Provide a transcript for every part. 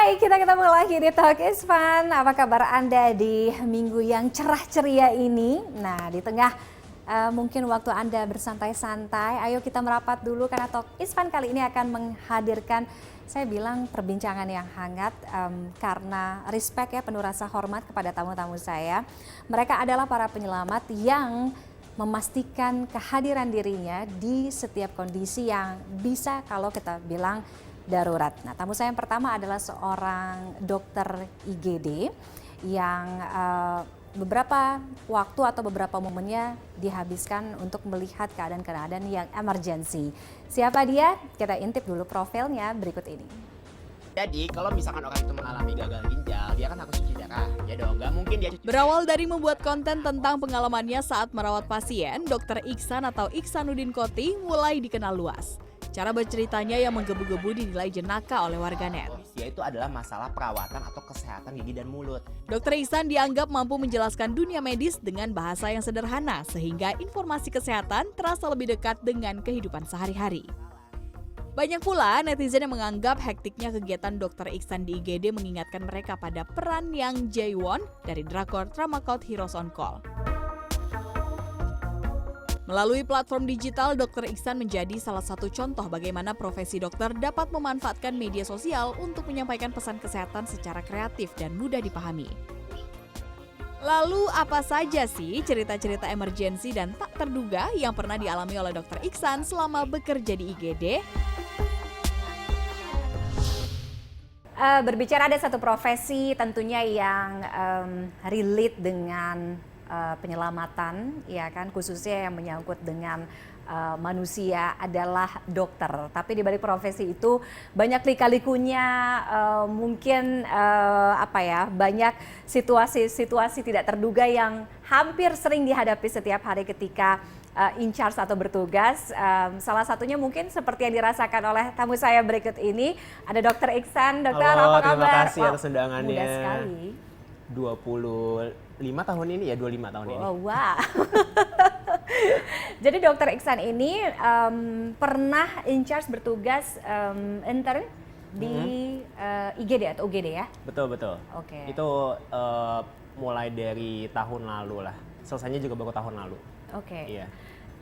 Hai, kita ketemu lagi di Talk is Fun. Apa kabar Anda di minggu yang cerah ceria ini? Nah, di tengah mungkin waktu Anda bersantai-santai, ayo kita merapat dulu karena Talk is Fun kali ini akan menghadirkan, saya bilang, perbincangan yang hangat karena respect ya, penuh rasa hormat kepada tamu-tamu saya. Mereka adalah para penyelamat yang memastikan kehadiran dirinya di setiap kondisi yang bisa kalau kita bilang darurat. Nah, tamu saya yang pertama adalah seorang dokter IGD yang beberapa waktu atau beberapa momennya dihabiskan untuk melihat keadaan-keadaan yang emergency. Siapa dia? Kita intip dulu profilnya berikut ini. Jadi kalau misalkan orang itu mengalami gagal ginjal, dia kan harus cuci darah. Ya dong, nggak mungkin dia cuci. Berawal dari membuat konten tentang pengalamannya saat merawat pasien, Dr. Iksan atau Iksanuddin Koti mulai dikenal luas. Cara berceritanya yang menggebu-gebu dinilai jenaka oleh warganet. Yaitu adalah masalah perawatan atau kesehatan gigi dan mulut. Dr. Iksan dianggap mampu menjelaskan dunia medis dengan bahasa yang sederhana, sehingga informasi kesehatan terasa lebih dekat dengan kehidupan sehari-hari. Banyak pula netizen yang menganggap hektiknya kegiatan Dr. Iksan di IGD mengingatkan mereka pada peran yang Jae-won dari drakor Drama Code Heroes on Call. Melalui platform digital, Dr. Iksan menjadi salah satu contoh bagaimana profesi dokter dapat memanfaatkan media sosial untuk menyampaikan pesan kesehatan secara kreatif dan mudah dipahami. Lalu apa saja sih cerita-cerita emergensi dan tak terduga yang pernah dialami oleh Dr. Iksan selama bekerja di IGD? Berbicara ada satu profesi tentunya yang relate dengan penyelamatan, ya kan, khususnya yang menyangkut dengan manusia adalah dokter. Tapi di balik profesi itu banyak lika-likunya, mungkin banyak situasi-situasi tidak terduga yang hampir sering dihadapi setiap hari ketika in charge atau bertugas. Salah satunya mungkin seperti yang dirasakan oleh tamu saya berikut ini, ada Dr. Iksan. Dokter, halo, apa kabar? Terima kasih atas undangannya. Mudah sekali. 25 tahun ini ya, 25 tahun ini. Oh, wow. Jadi Dr. Iksan ini pernah in charge bertugas intern di IGD atau UGD ya? Betul. Oke. Itu mulai dari tahun lalu lah. Selesainya juga baru tahun lalu. Oke. Iya.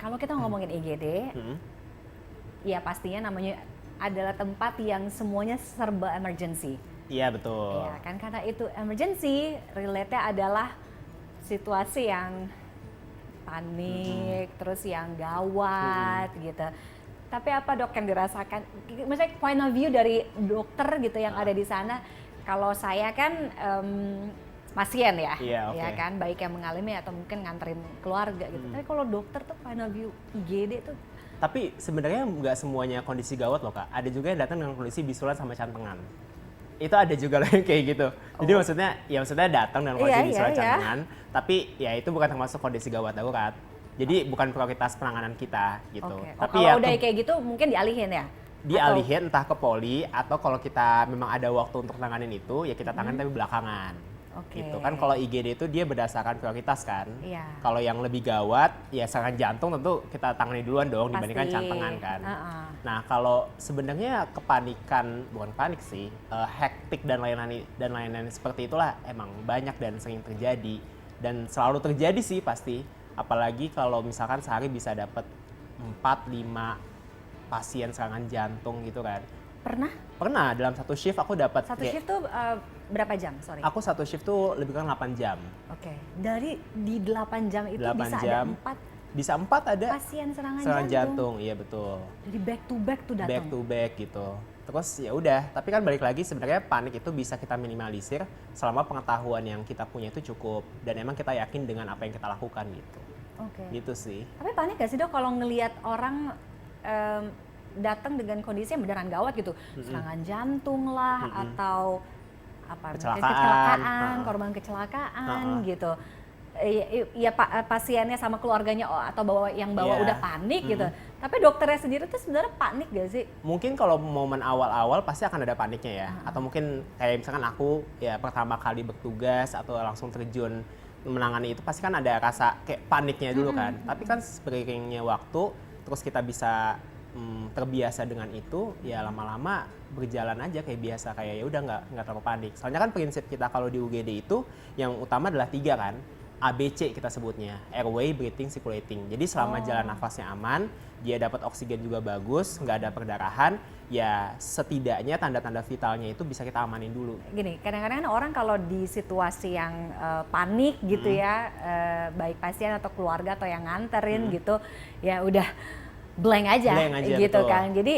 Kalau kita ngomongin IGD, ya pastinya namanya adalah tempat yang semuanya serba emergency. Iya, betul. Iya kan, karena itu emergency, relate-nya adalah situasi yang panik, terus yang gawat gitu. Tapi apa dok yang dirasakan, maksudnya point of view dari dokter gitu yang ada di sana? Kalau saya kan pasien ya, okay. Ya kan, baik yang mengalami atau mungkin nganterin keluarga gitu. Tapi kalau dokter tuh point of view IGD tuh. Tapi sebenarnya nggak semuanya kondisi gawat loh kak. Ada juga yang datang dengan kondisi bisulan sama cantengan. Itu ada juga loh yang kayak gitu. Jadi maksudnya datang dengan kondisi bisulan cantengan, tapi ya itu bukan termasuk kondisi gawat darurat. Jadi bukan prioritas penanganan kita gitu. Okay. Tapi kalau udah kayak gitu mungkin dialihin ya? Dialihin entah ke poli atau kalau kita memang ada waktu untuk tanganin itu ya kita tangani tapi belakangan. Gitu kan, kalau IGD itu dia berdasarkan prioritas kan. Kalau yang lebih gawat ya serangan jantung tentu kita tangani duluan dong. Pasti. Dibandingkan cantengan kan. Nah kalau sebenarnya kepanikan, bukan panik sih, hektik dan lain-lain seperti itulah emang banyak dan sering terjadi dan selalu terjadi sih pasti. Apalagi kalau misalkan sehari bisa dapat 4-5 pasien serangan jantung gitu kan. Pernah dalam satu shift aku dapat. Satu shift tuh berapa jam? Sorry. Aku satu shift tuh lebih kurang 8 jam. Oke. Di 8 jam itu 8 bisa jam, ada 4 bisa 4 ada pasien serangan jantung. Iya betul. Jadi back to back tuh datang. Back to back gitu. Terus ya udah, tapi kan balik lagi sebenarnya panik itu bisa kita minimalisir selama pengetahuan yang kita punya itu cukup dan emang kita yakin dengan apa yang kita lakukan gitu. Oke. Gitu sih. Tapi panik gak sih dok kalau ngelihat orang datang dengan kondisi yang beneran gawat gitu, serangan jantung lah atau apa, kecelakaan, korban kecelakaan gitu. Ya pasiennya sama keluarganya atau yang bawa udah panik gitu. Tapi dokternya sendiri tuh sebenarnya panik gak sih? Mungkin kalau momen awal-awal pasti akan ada paniknya ya. Atau mungkin kayak misalkan aku ya pertama kali bertugas atau langsung terjun menangani itu pasti kan ada rasa kayak paniknya dulu kan. Tapi kan seiringnya waktu terus kita bisa terbiasa dengan itu, ya lama-lama berjalan aja kayak biasa, kayak ya udah nggak terlalu panik. Soalnya kan prinsip kita kalau di UGD itu yang utama adalah 3 kan, ABC kita sebutnya, airway, breathing, circulating. Jadi selama jalan nafasnya aman, dia dapat oksigen juga bagus, nggak ada perdarahan, ya setidaknya tanda-tanda vitalnya itu bisa kita amanin dulu. Gini, kadang-kadang orang kalau di situasi yang panik gitu ya, baik pasien atau keluarga atau yang nganterin gitu, ya udah blank aja gitu betul. Kan. Jadi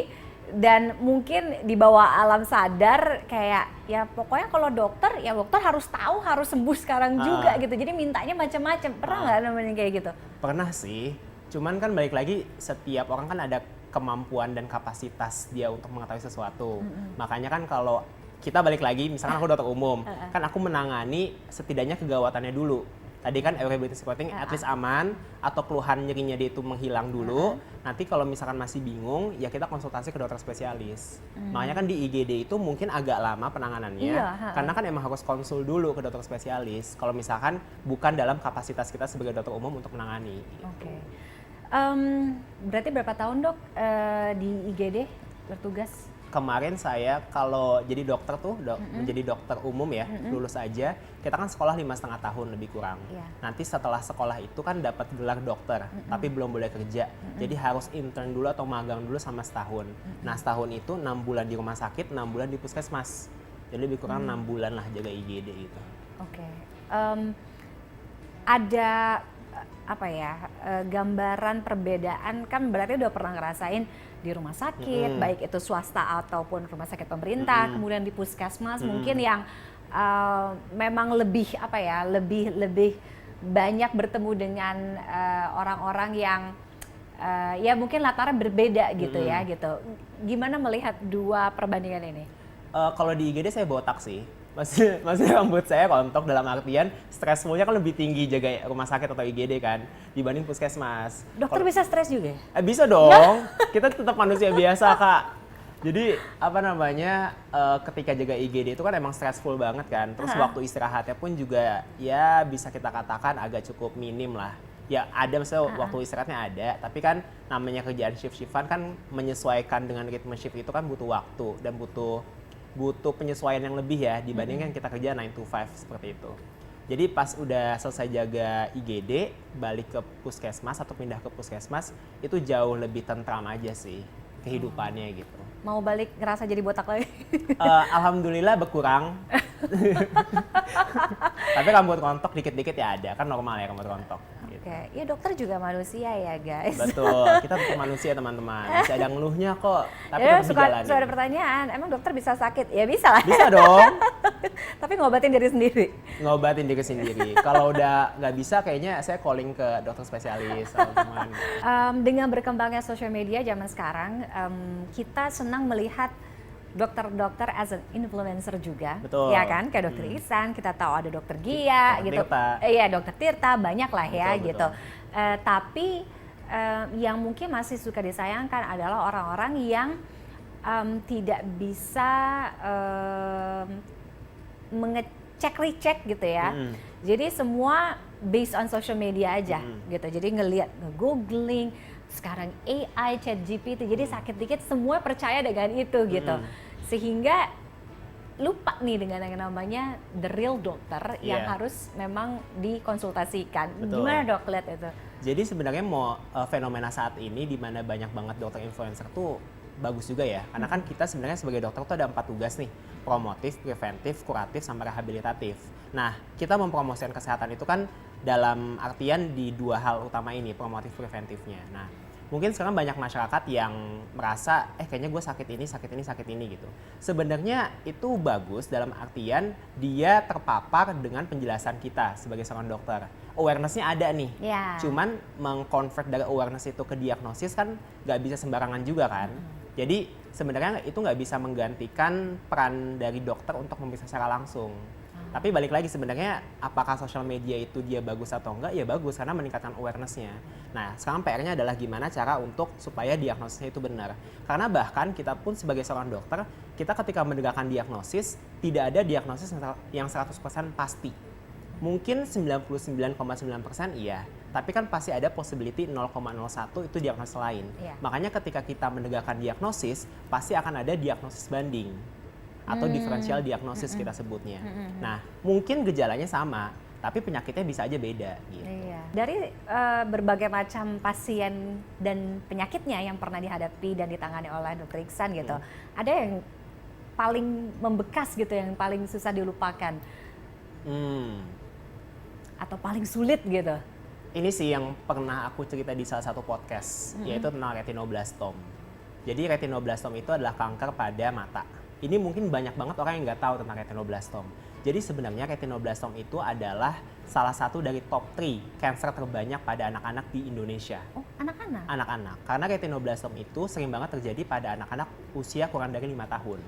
dan mungkin di bawah alam sadar kayak ya pokoknya kalau dokter ya dokter harus tahu harus sembuh sekarang juga gitu. Jadi mintanya macam-macam. Pernah nggak namanya kayak gitu? Pernah sih. Cuman kan balik lagi setiap orang kan ada kemampuan dan kapasitas dia untuk mengetahui sesuatu. Makanya kan kalau kita balik lagi misalkan aku dokter umum, kan aku menangani setidaknya kegawatannya dulu. Tadi kan airway, breathing, circulating at least aman, atau keluhan nyerinya dia itu menghilang dulu. Nanti kalau misalkan masih bingung, ya kita konsultasi ke dokter spesialis. Makanya kan di IGD itu mungkin agak lama penanganannya, karena kan emang harus konsul dulu ke dokter spesialis. Kalau misalkan bukan dalam kapasitas kita sebagai dokter umum untuk menangani. Gitu. Berarti berapa tahun dok di IGD bertugas? Kemarin saya kalau jadi dokter tuh menjadi dokter umum ya, lulus aja, kita kan sekolah 5,5 tahun lebih kurang. Nanti setelah sekolah itu kan dapat gelar dokter, tapi belum boleh kerja. Jadi harus intern dulu atau magang dulu sama setahun. Nah setahun itu 6 bulan di rumah sakit, 6 bulan di puskesmas. Jadi lebih kurang 6 bulan lah jaga IGD itu. Ada apa ya, gambaran perbedaan kan berarti udah pernah ngerasain di rumah sakit, baik itu swasta ataupun rumah sakit pemerintah, kemudian di puskesmas mungkin yang memang lebih apa ya, lebih banyak bertemu dengan orang-orang yang ya mungkin latarnya berbeda gitu ya gitu. Gimana melihat dua perbandingan ini? Kalau di IGD saya botak sih. Masih rambut saya kontok dalam artian stressfulnya kan lebih tinggi jaga rumah sakit atau IGD kan dibanding puskesmas. Dokter bisa stres juga? Bisa dong, kita tetap manusia biasa Kak. Jadi apa namanya ketika jaga IGD itu kan emang stressful banget kan. Terus waktu istirahatnya pun juga ya bisa kita katakan agak cukup minim lah. Ya ada misalnya waktu istirahatnya ada, tapi kan namanya kerjaan shift-shiftan kan menyesuaikan dengan ritme shift itu kan butuh waktu dan butuh penyesuaian yang lebih ya dibandingkan kita kerja 9 to 5 seperti itu. Jadi pas udah selesai jaga IGD, balik ke puskesmas atau pindah ke puskesmas, itu jauh lebih tentram aja sih kehidupannya gitu. Mau balik ngerasa jadi botak lagi? Alhamdulillah berkurang. Tapi rambut rontok dikit-dikit ya ada, kan normal ya rambut rontok. Oke, ya dokter juga manusia ya guys. Betul, kita tetap manusia teman-teman. Masih ada ngeluhnya kok, tapi ya, tetap dijalanin. Suka ada pertanyaan, emang dokter bisa sakit? Ya bisa lah. Bisa dong. Tapi ngobatin diri sendiri. Ngobatin diri sendiri. Kalau udah nggak bisa, kayaknya saya calling ke dokter spesialis atau gimana. Dengan berkembangnya sosial media zaman sekarang, kita senang melihat dokter-dokter as an influencer juga. Betul. Ya kan, kayak dokter Ihsan, kita tahu ada dokter Gia gitu. Iya, dokter Tirta, banyak lah ya betul, gitu. Tapi yang mungkin masih suka disayangkan adalah orang-orang yang tidak bisa recheck gitu ya. Jadi semua based on social media aja gitu. Jadi ngelihat, nge-googling, sekarang AI, ChatGPT, jadi sakit dikit semua percaya dengan itu gitu. Sehingga lupa nih dengan yang namanya the real dokter yang harus memang dikonsultasikan. Betul. Gimana dok lihat itu? Jadi sebenarnya mau fenomena saat ini di mana banyak banget dokter influencer tuh bagus juga ya. Karena kan kita sebenarnya sebagai dokter tuh ada 4 tugas nih. Promotif, preventif, kuratif, sama rehabilitatif. Nah, kita mempromosikan kesehatan itu kan dalam artian di 2 hal utama ini, promotif, preventifnya. Nah, mungkin sekarang banyak masyarakat yang merasa, kayaknya gue sakit ini gitu. Sebenarnya itu bagus dalam artian dia terpapar dengan penjelasan kita sebagai seorang dokter. Awareness-nya ada nih, cuman meng-convert dari awareness itu ke diagnosis kan nggak bisa sembarangan juga kan. Jadi sebenarnya itu nggak bisa menggantikan peran dari dokter untuk memeriksa secara langsung. Tapi balik lagi sebenarnya apakah sosial media itu dia bagus atau enggak? Ya bagus karena meningkatkan awareness-nya. Nah sekarang PR-nya adalah gimana cara untuk supaya diagnosisnya itu benar. Karena bahkan kita pun sebagai seorang dokter, kita ketika menegakkan diagnosis tidak ada diagnosis yang 100% pasti. Mungkin 99,9% iya, tapi kan pasti ada possibility 0,01 itu diagnosis lain. Makanya ketika kita menegakkan diagnosis, pasti akan ada diagnosis banding atau diferensial diagnosis kita sebutnya. Nah, mungkin gejalanya sama, tapi penyakitnya bisa aja beda gitu. Dari berbagai macam pasien dan penyakitnya yang pernah dihadapi dan ditangani oleh Dr. Iksan gitu, ada yang paling membekas gitu, yang paling susah dilupakan? Atau paling sulit gitu? Ini sih yang pernah aku cerita di salah satu podcast, yaitu tentang retinoblastom. Jadi retinoblastom itu adalah kanker pada mata. Ini mungkin banyak banget orang yang nggak tahu tentang retinoblastom. Jadi sebenarnya retinoblastom itu adalah salah satu dari top 3 kanker terbanyak pada anak-anak di Indonesia. Oh, anak-anak? Anak-anak. Karena retinoblastom itu sering banget terjadi pada anak-anak usia kurang dari 5 tahun.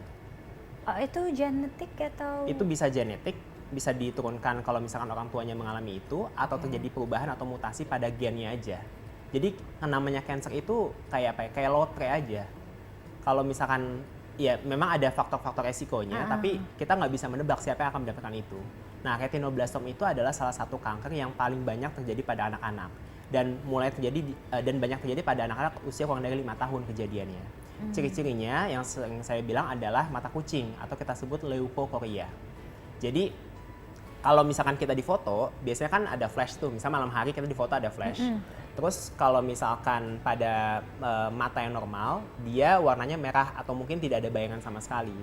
Oh, itu genetik atau? Itu bisa genetik, bisa diturunkan kalau misalkan orang tuanya mengalami itu, atau terjadi perubahan atau mutasi pada gennya aja. Jadi namanya cancer itu kayak apa ya? Kayak lotre aja. Kalau misalkan ya memang ada faktor-faktor resikonya, tapi kita nggak bisa menebak siapa yang akan mendapatkan itu. Nah, retinoblastom itu adalah salah satu kanker yang paling banyak terjadi pada anak-anak, dan mulai terjadi dan banyak terjadi pada anak-anak usia kurang dari 5 tahun kejadiannya. Ciri-cirinya yang sering saya bilang adalah mata kucing atau kita sebut leukokoria. Jadi kalau misalkan kita difoto, biasanya kan ada flash tuh. Misalnya malam hari kita difoto ada flash. Terus kalau misalkan pada mata yang normal, dia warnanya merah atau mungkin tidak ada bayangan sama sekali.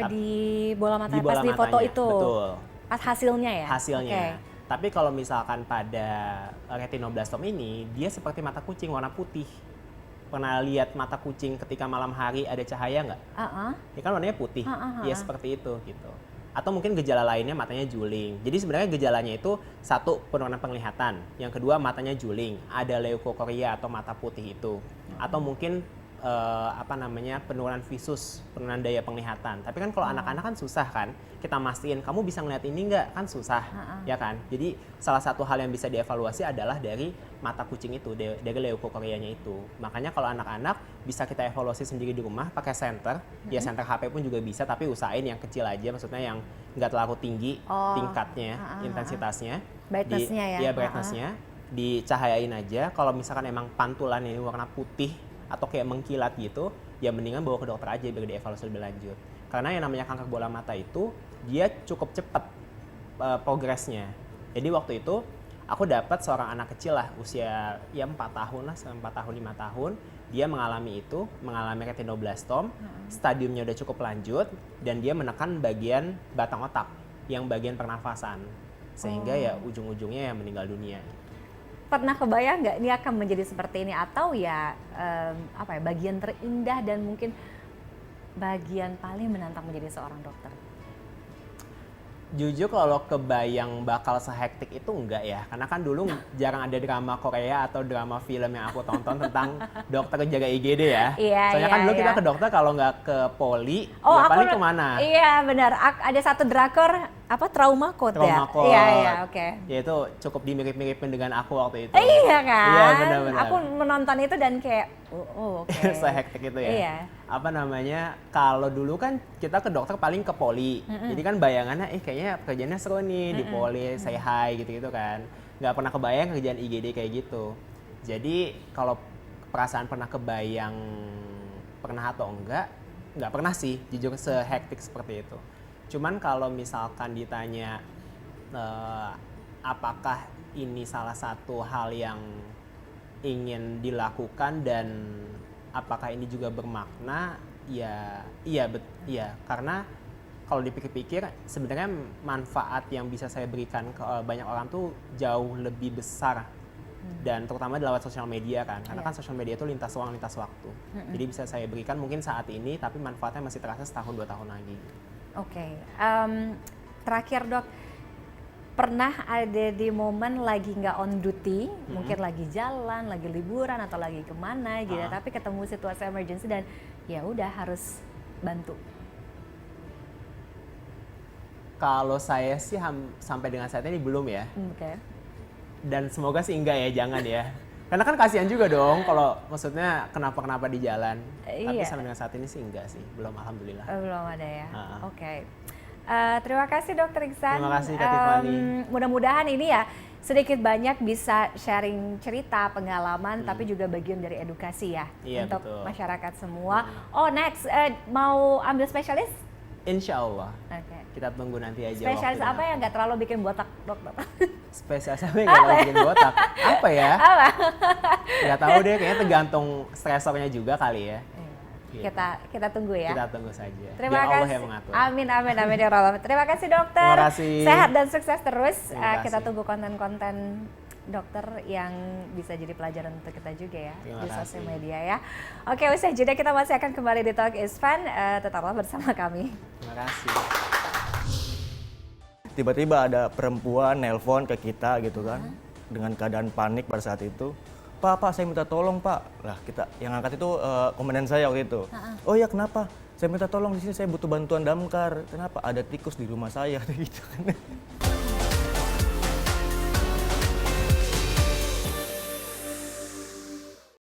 Di bola mata di bola pas di foto itu? Betul. Pas hasilnya ya? Hasilnya. Tapi kalau misalkan pada retinoblastom ini, dia seperti mata kucing warna putih. Pernah lihat mata kucing ketika malam hari ada cahaya nggak? Ya kan warnanya putih. Ya seperti itu gitu. Atau mungkin gejala lainnya matanya juling. Jadi sebenarnya gejalanya itu satu, penurunan penglihatan. Yang kedua, matanya juling. Ada leukokoria atau mata putih itu. Atau mungkin penurunan visus, penurunan daya penglihatan. Tapi kan kalau anak-anak kan susah kan, kita mastiin kamu bisa ngeliat ini nggak, kan susah, ya kan. Jadi salah satu hal yang bisa dievaluasi adalah dari mata kucing itu, dari leukokorianya itu. Makanya kalau anak-anak bisa kita evaluasi sendiri di rumah pakai senter, ya senter HP pun juga bisa, tapi usahain yang kecil aja, maksudnya yang nggak terlalu tinggi tingkatnya, intensitasnya, brightness-nya ya. Brightness-nya dicahayain aja. Kalau misalkan emang pantulan ini warna putih atau kayak mengkilat gitu, ya mendingan bawa ke dokter aja biar dievaluasi lebih lanjut. Karena yang namanya kanker bola mata itu dia cukup cepat progresnya. Jadi waktu itu aku dapat seorang anak kecil lah, usia ya 4 tahun lah, 4 tahun 5 tahun, dia mengalami retinoblastom, stadiumnya udah cukup lanjut dan dia menekan bagian batang otak yang bagian pernafasan. Sehingga ya ujung-ujungnya ya meninggal dunia. Pernah kebayang nggak ini akan menjadi seperti ini, atau ya bagian terindah dan mungkin bagian paling menantang menjadi seorang dokter? Jujur kalau kebayang bakal sehektik itu enggak ya, karena kan dulu jarang ada drama Korea atau drama film yang aku tonton tentang dokter jaga IGD ya. Soalnya kan dulu kita ke dokter kalau nggak ke poli, ya paling kemana? Iya benar, ada satu drakor Trauma Code ya? Iya, oke. Ya itu cukup dimirip-miripin dengan aku waktu itu. Iya kan? Iya benar-benar. Aku menonton itu dan kayak, oke. Sehektik itu ya? Iya. Kalau dulu kan kita ke dokter paling ke poli. Jadi kan bayangannya, kayaknya kerjanya seru nih di poli, say hi gitu-gitu kan. Nggak pernah kebayang kerjaan IGD kayak gitu. Jadi kalau perasaan pernah kebayang pernah atau nggak pernah sih, jujur sehektik seperti itu. Cuman kalau misalkan ditanya apakah ini salah satu hal yang ingin dilakukan dan apakah ini juga bermakna, ya karena kalau dipikir-pikir sebenarnya manfaat yang bisa saya berikan ke banyak orang tuh jauh lebih besar, dan terutama lewat sosial media kan, karena kan sosial media itu lintas ruang lintas waktu. Jadi bisa saya berikan mungkin saat ini, tapi manfaatnya masih terasa setahun 2 tahun lagi. Oke. Terakhir Dok, pernah ada di momen lagi nggak on duty, mungkin lagi jalan, lagi liburan atau lagi kemana gitu, tapi ketemu situasi emergency dan ya udah harus bantu? Kalau saya sih sampai dengan saat ini belum ya. Oke. Dan semoga sih enggak ya, jangan ya. Karena kan kasihan juga dong kalau maksudnya kenapa-kenapa di jalan. Tapi sampai dengan saat ini sih enggak sih, belum, alhamdulillah. Belum ada ya. Oke. Terima kasih Dokter Iksan. Terima kasih Kak Tiffany. Mudah-mudahan ini ya sedikit banyak bisa sharing cerita, pengalaman, tapi juga bagian dari edukasi ya untuk betul. masyarakat semua. Oh next, mau ambil spesialis? Insya Allah. Okay. Kita tunggu nanti aja. Spesialis apa yang nggak terlalu bikin botak, dokter? Spesialis apa yang nggak bikin botak? Apa ya? Apa? Nggak tahu deh, kayaknya tergantung stresornya juga kali ya. Gitu. Kita tunggu ya. Kita tunggu saja. Terima Biar kasih. Allah yang mengatur. Amin ya Allah. Terima kasih dokter. Terima kasih. Sehat dan sukses terus. Terima Kita kasih. tunggu konten-konten dokter yang bisa jadi pelajaran untuk kita juga ya di sosial media ya. Oke, usai jeda kita masih akan kembali di Talk is Fun. Tetaplah bersama kami. Terima kasih. Tiba-tiba ada perempuan nelpon ke kita gitu kan, dengan keadaan panik pada saat itu. Pak, saya minta tolong Pak. Lah kita yang angkat itu komandan saya waktu itu. Oh ya kenapa? Saya minta tolong di sini, saya butuh bantuan damkar. Kenapa? Ada tikus di rumah saya gitu kan.